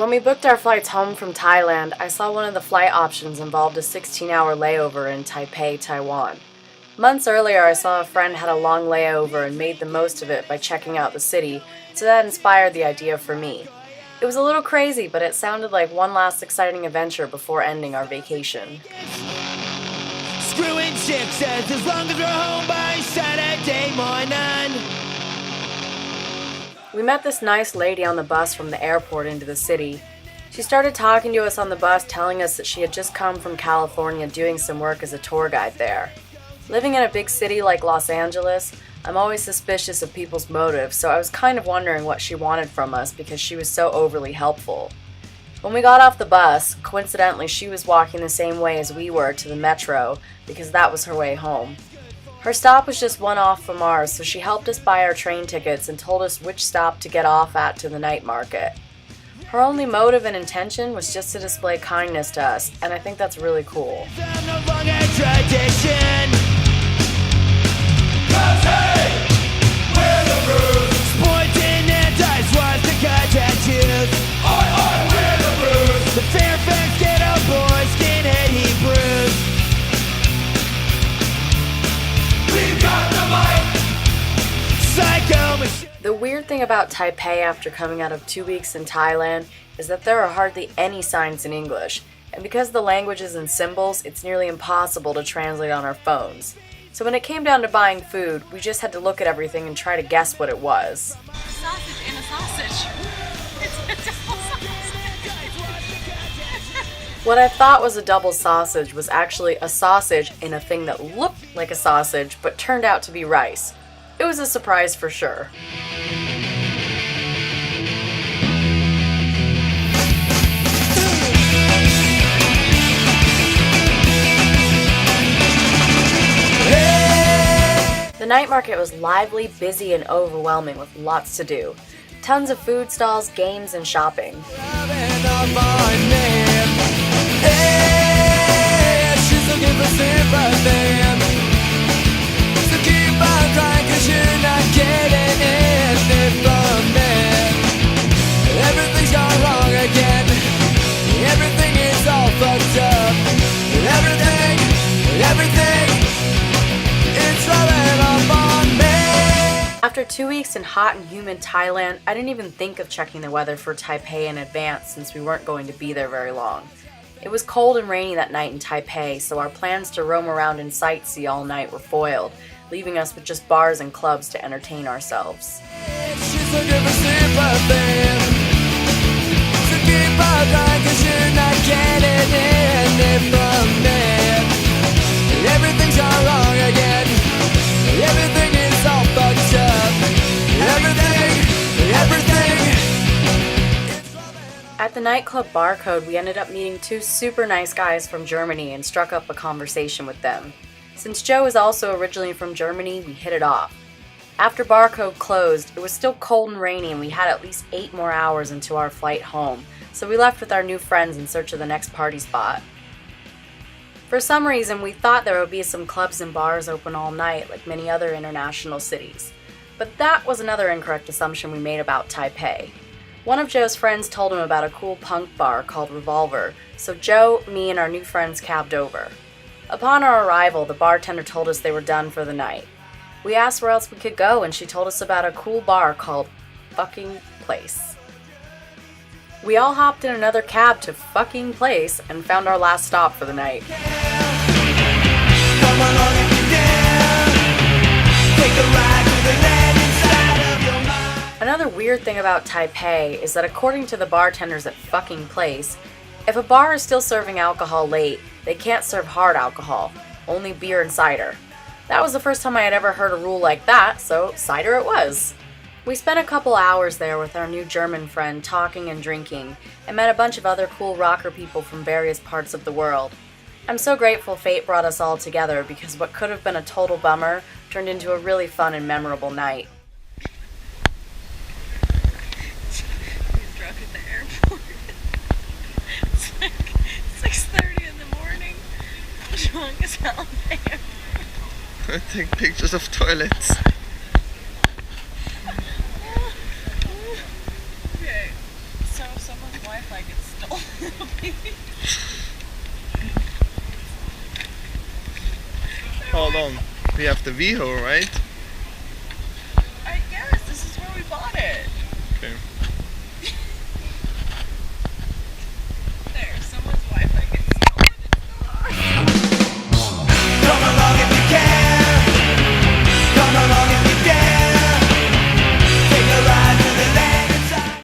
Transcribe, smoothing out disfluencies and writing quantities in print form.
When we booked our flights home from Thailand, I saw one of the flight options involved a 16-hour layover in Taipei, Taiwan. Months earlier, I saw a friend had a long layover and made the most of it by checking out the city, so that inspired the idea for me. It was a little crazy, but it sounded like one last exciting adventure before ending our vacation. Screwing chicks as long as we're home by Saturday morning. We met this nice lady on the bus from the airport into the city. She started talking to us on the bus, telling us that she had just come from California doing some work as a tour guide there. Living in a big city like Los Angeles, I'm always suspicious of people's motives, so I was kind of wondering what she wanted from us because she was so overly helpful. When we got off the bus, coincidentally she was walking the same way as we were to the metro because that was her way home. Her stop was just one off from ours, so she helped us buy our train tickets and told us which stop to get off at to the night market. Her only motive and intention was just to display kindness to us, and I think that's really cool. The weird thing about Taipei after coming out of 2 weeks in Thailand is that there are hardly any signs in English, and because the language is in symbols, it's nearly impossible to translate on our phones. So when it came down to buying food, we just had to look at everything and try to guess what it was. Sausage in a sausage. It's a double sausage. What I thought was a double sausage was actually a sausage in a thing that looked like a sausage but turned out to be rice. It was a surprise for sure. The night market was lively, busy, and overwhelming with lots to do. Tons of food stalls, games, and shopping. After 2 weeks in hot and humid Thailand, I didn't even think of checking the weather for Taipei in advance since we weren't going to be there very long. It was cold and rainy that night in Taipei, so our plans to roam around and sightsee all night were foiled, leaving us with just bars and clubs to entertain ourselves. At the nightclub Barcode, we ended up meeting two super nice guys from Germany and struck up a conversation with them. Since Joe is also originally from Germany, we hit it off. After Barcode closed, it was still cold and rainy and we had at least 8 more hours into our flight home, so we left with our new friends in search of the next party spot. For some reason, we thought there would be some clubs and bars open all night like many other international cities. But that was another incorrect assumption we made about Taipei. One of Joe's friends told him about a cool punk bar called Revolver, so Joe, me, and our new friends cabbed over. Upon our arrival, the bartender told us they were done for the night. We asked where else we could go, and she told us about a cool bar called Fucking Place. We all hopped in another cab to Fucking Place and found our last stop for the night. Come along if you dare. Take a ride to the land inside of your mind. Another weird thing about Taipei is that according to the bartenders at Fucking Place, if a bar is still serving alcohol late, they can't serve hard alcohol, only beer and cider. That was the first time I had ever heard a rule like that, so cider it was. We spent a couple hours there with our new German friend talking and drinking, and met a bunch of other cool rocker people from various parts of the world. I'm so grateful fate brought us all together because what could have been a total bummer turned into a really fun and memorable night. We're drunk at the airport. It's like 6:30 in the morning. I'm drunk as hell there. I take pictures of toilets. Okay, so someone's Wi-Fi Hold on. We have the vehicle, right?